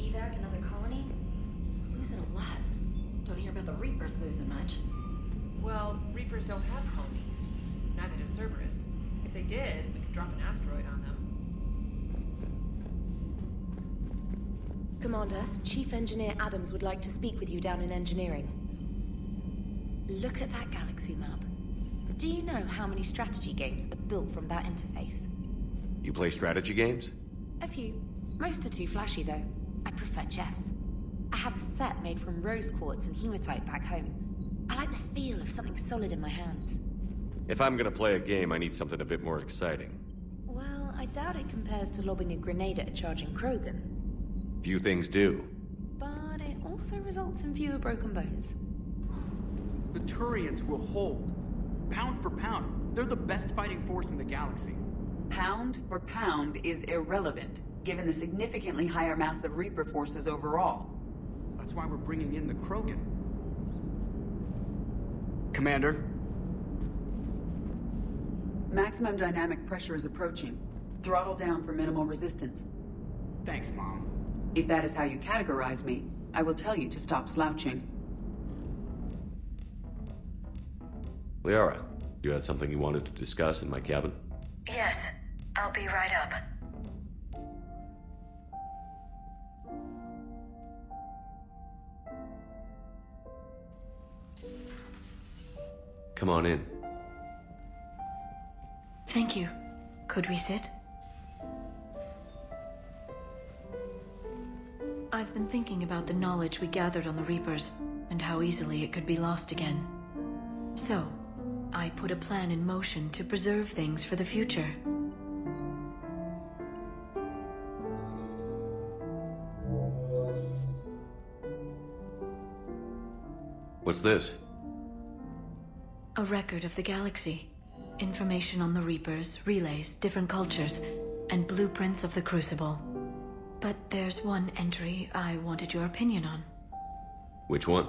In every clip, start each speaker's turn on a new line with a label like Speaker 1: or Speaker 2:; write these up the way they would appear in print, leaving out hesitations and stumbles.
Speaker 1: evac another colony? We're losing a lot. Don't hear about the Reapers losing much.
Speaker 2: Well, Reapers don't have colonies. Neither does Cerberus. If they did, we could drop an asteroid on them.
Speaker 3: Commander, Chief Engineer Adams would like to speak with you down in engineering. Look at that galaxy map. Do you know how many strategy games are built from that interface?
Speaker 4: You play strategy games?
Speaker 3: A few. Most are too flashy, though. I prefer chess. I have a set made from rose quartz and hematite back home. I like the feel of something solid in my hands.
Speaker 4: If I'm gonna play a game, I need something a bit more exciting.
Speaker 3: Well, I doubt it compares to lobbing a grenade at a charging Krogan.
Speaker 4: Few things do.
Speaker 3: But it also results in fewer broken bones.
Speaker 5: The Turians will hold. Pound for pound, they're the best fighting force in the galaxy.
Speaker 6: Pound for pound is irrelevant, given the significantly higher mass of Reaper forces overall.
Speaker 5: That's why we're bringing in the Krogan. Commander?
Speaker 6: Maximum dynamic pressure is approaching. Throttle down for minimal resistance.
Speaker 5: Thanks, Mom.
Speaker 6: If that is how you categorize me, I will tell you to stop slouching.
Speaker 4: Liara, you had something you wanted to discuss in my cabin?
Speaker 7: Yes, I'll be right up.
Speaker 4: Come on in.
Speaker 7: Thank you. Could we sit? I've been thinking about the knowledge we gathered on the Reapers, and how easily it could be lost again. So, I put a plan in motion to preserve things for the future.
Speaker 4: What's this?
Speaker 7: A record of the galaxy. Information on the Reapers, relays, different cultures, and blueprints of the Crucible. But there's one entry I wanted your opinion on.
Speaker 4: Which one?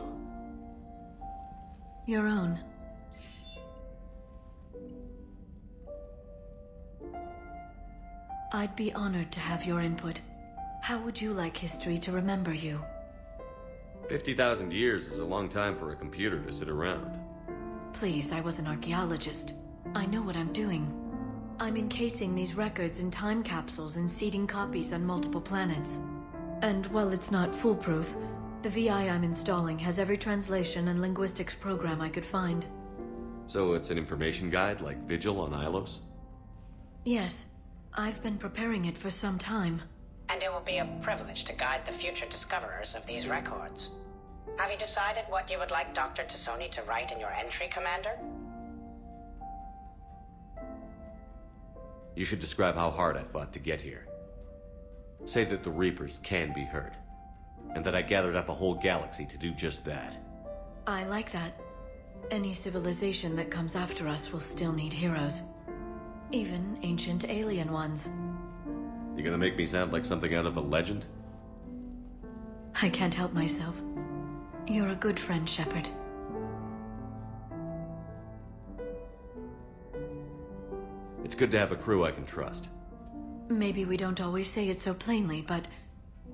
Speaker 7: Your own. I'd be honored to have your input. How would you like history to remember you?
Speaker 4: 50,000 years is a long time for a computer to sit around.
Speaker 7: Please, I was an archaeologist. I know what I'm doing. I'm encasing these records in time capsules and seeding copies on multiple planets. And while it's not foolproof, the VI I'm installing has every translation and linguistics program I could find.
Speaker 4: So it's an information guide like Vigil on Ilos?
Speaker 7: Yes, I've been preparing it for some time.
Speaker 8: And it will be a privilege to guide the future discoverers of these records. Have you decided what you would like Dr. Tassoni to write in your entry, Commander?
Speaker 4: You should describe how hard I fought to get here. Say that the Reapers can be hurt, and that I gathered up a whole galaxy to do just that.
Speaker 7: I like that. Any civilization that comes after us will still need heroes. Even ancient alien ones.
Speaker 4: You gonna make me sound like something out of a legend?
Speaker 7: I can't help myself. You're a good friend, Shepard.
Speaker 4: It's good to have a crew I can trust.
Speaker 7: Maybe we don't always say it so plainly, but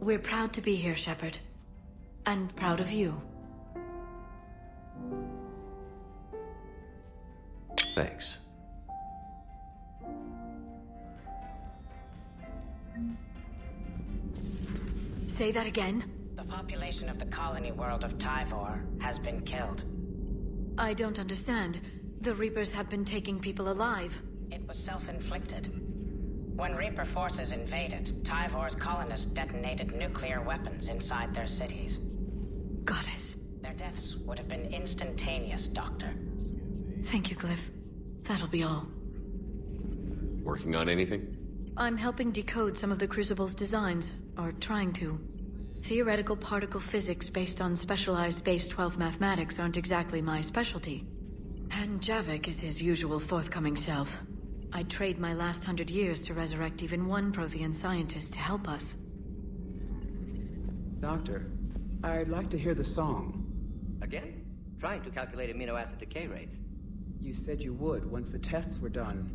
Speaker 7: we're proud to be here, Shepard. And proud of you.
Speaker 4: Thanks.
Speaker 7: Say that again?
Speaker 8: The population of the colony world of Tyvor has been killed.
Speaker 7: I don't understand. The Reapers have been taking people alive.
Speaker 8: It was self-inflicted. When Reaper forces invaded, Tyvor's colonists detonated nuclear weapons inside their cities.
Speaker 7: Goddess.
Speaker 8: Their deaths would have been instantaneous, Doctor.
Speaker 7: Thank you, Glyph. That'll be all.
Speaker 4: Working on anything?
Speaker 7: I'm helping decode some of the Crucible's designs, or trying to. Theoretical particle physics based on specialized base 12 mathematics aren't exactly my specialty. And Javik is his usual forthcoming self. I'd trade my last 100 years to resurrect even one Prothean scientist to help us.
Speaker 9: Doctor, I'd like to hear the song.
Speaker 10: Again? Trying to calculate amino acid decay rates.
Speaker 9: You said you would once the tests were done.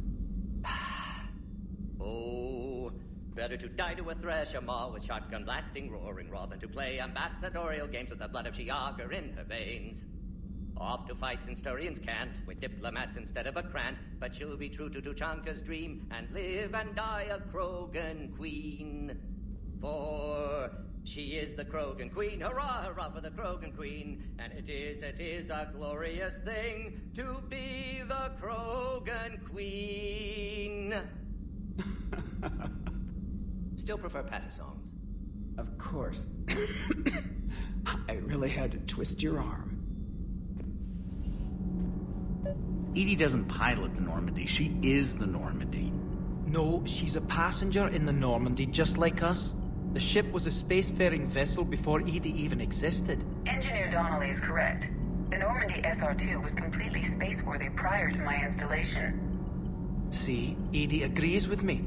Speaker 10: Oh, Better to die to a thresher maw with shotgun blasting, roaring raw than to play ambassadorial games with the blood of Shiagar in her veins. Off to fight since Turians can't, with diplomats instead of a Krant, but she'll be true to Tuchanka's dream and live and die a Krogan queen. For she is the Krogan queen, hurrah, hurrah for the Krogan queen, and it is a glorious thing to be the Krogan queen. Still prefer patter songs.
Speaker 9: Of course. I really had to twist your arm.
Speaker 11: Edie doesn't pilot the Normandy, she is the Normandy.
Speaker 12: No, she's a passenger in the Normandy, just like us. The ship was a spacefaring vessel before Edie even existed.
Speaker 6: Engineer Donnelly is correct. The Normandy SR-2 was completely spaceworthy prior to my installation.
Speaker 12: See, Edie agrees with me.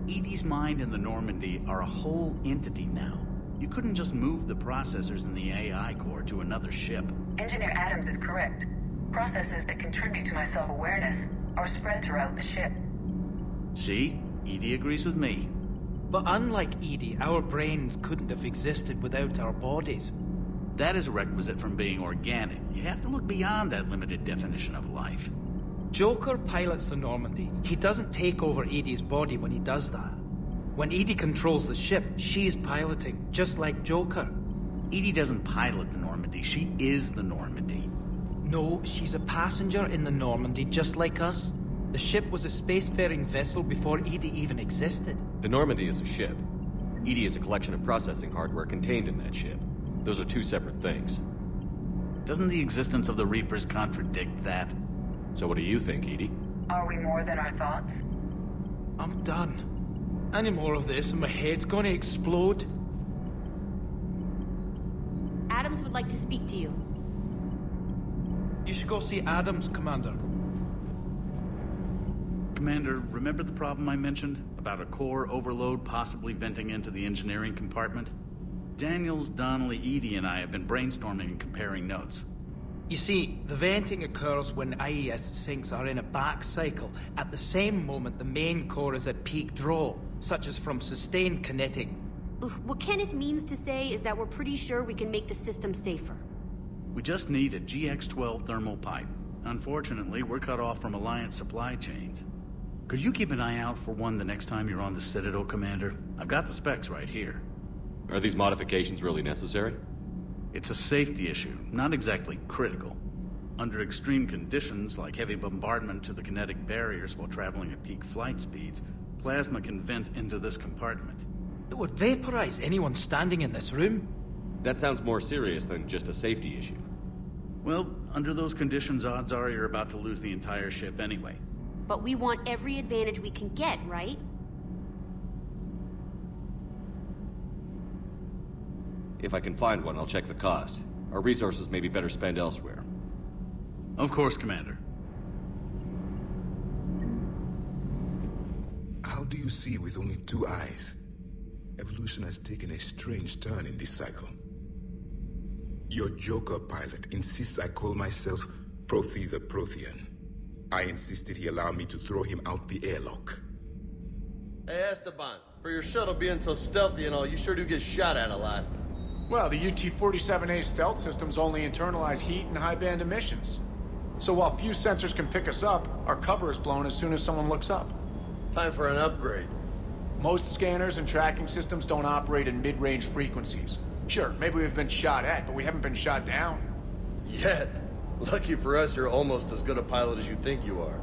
Speaker 11: Edie's mind and the Normandy are a whole entity now. You couldn't just move the processors in the AI core to another ship.
Speaker 6: Engineer Adams is correct. Processes that contribute to my self-awareness are spread throughout the ship.
Speaker 11: See? Edie agrees with me.
Speaker 12: But unlike Edie, our brains couldn't have existed without our bodies.
Speaker 11: That is a requisite from being organic. You have to look beyond that limited definition of life.
Speaker 12: Joker pilots the Normandy. He doesn't take over Edie's body when he does that. When Edie controls the ship, she's piloting, just like Joker.
Speaker 11: Edie doesn't pilot the Normandy, she is the Normandy.
Speaker 12: No, she's a passenger in the Normandy, just like us. The ship was a spacefaring vessel before Edie even existed.
Speaker 13: The Normandy is a ship. Edie is a collection of processing hardware contained in that ship. Those are two separate things.
Speaker 11: Doesn't the existence of the Reapers contradict that?
Speaker 13: So what do you think, Edie?
Speaker 6: Are we more than our thoughts?
Speaker 12: I'm done. Any more of this and my head's gonna explode.
Speaker 1: Adams would like to speak to you.
Speaker 12: You should go see Adams, Commander.
Speaker 11: Commander, remember the problem I mentioned? About a core overload possibly venting into the engineering compartment? Daniels, Donnelly, Edie, and I have been brainstorming and comparing notes.
Speaker 12: You see, the venting occurs when IES sinks are in a back cycle. At the same moment, the main core is at peak draw, such as from sustained kinetic.
Speaker 1: What Kenneth means to say is that we're pretty sure we can make the system safer.
Speaker 11: We just need a GX-12 thermal pipe. Unfortunately, we're cut off from Alliance supply chains. Could you keep an eye out for one the next time you're on the Citadel, Commander? I've got the specs right here.
Speaker 13: Are these modifications really necessary?
Speaker 11: It's a safety issue, not exactly critical. Under extreme conditions, like heavy bombardment to the kinetic barriers while traveling at peak flight speeds, plasma can vent into this compartment.
Speaker 12: It would vaporize anyone standing in this room.
Speaker 13: That sounds more serious than just a safety issue.
Speaker 11: Well, under those conditions, odds are you're about to lose the entire ship anyway.
Speaker 1: But we want every advantage we can get, right?
Speaker 13: If I can find one, I'll check the cost. Our resources may be better spent elsewhere.
Speaker 11: Of course, Commander.
Speaker 14: How do you see with only two eyes? Evolution has taken a strange turn in this cycle. Your Joker pilot insists I call myself Prothe the Prothean. I insisted he allow me to throw him out the airlock.
Speaker 15: Hey, Esteban, for your shuttle being so stealthy and all, you sure do get shot at a lot.
Speaker 16: Well, the UT-47A stealth systems only internalize heat and high-band emissions. So while few sensors can pick us up, our cover is blown as soon as someone looks up.
Speaker 15: Time for an upgrade.
Speaker 16: Most scanners and tracking systems don't operate in mid-range frequencies. Sure, maybe we've been shot at, but we haven't been shot down.
Speaker 15: Yet. Lucky for us, you're almost as good a pilot as you think you are.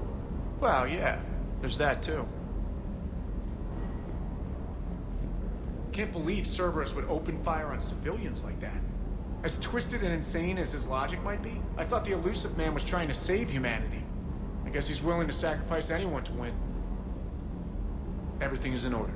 Speaker 16: Well, yeah. There's that, too. Can't believe Cerberus would open fire on civilians like that. As twisted and insane as his logic might be, I thought the elusive man was trying to save humanity. I guess he's willing to sacrifice anyone to win. Everything is in order.